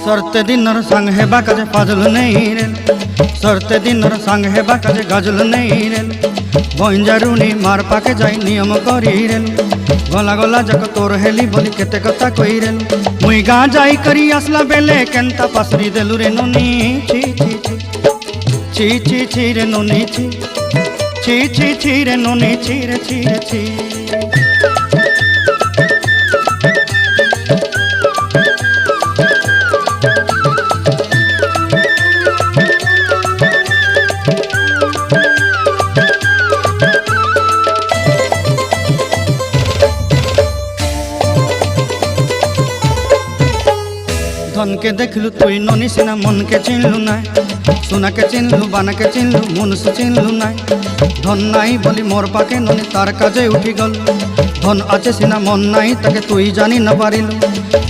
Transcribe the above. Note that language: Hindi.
सरते दिनर संग हेबा काजे फाजल नहीं रे सरते दिनर संग हेबा काजे गाजल नहीं रे बंजारुनी मार पाके जाई नियम करी रे गला गला जक तोर हेली बोली केते कथा कई रे मुई गाँ जाई करी आसला बेले केंता पासरी देलु रे नोनी ची ची ची ची ची ची रे नोनी ची ची ची ची रे नोनी ची रे ची रे ची। धन के देखलु तुई ननी सिना मन के चिन्हलु नाय सोना के चिन्हलु बाना के चिन्हलु मुनसु चिन्हलु नाय धन नाई बोली मोर पाके ननी तार काजे उठी गल धन आचे सिना मन नाई ताके तुई जानी न पारिलु।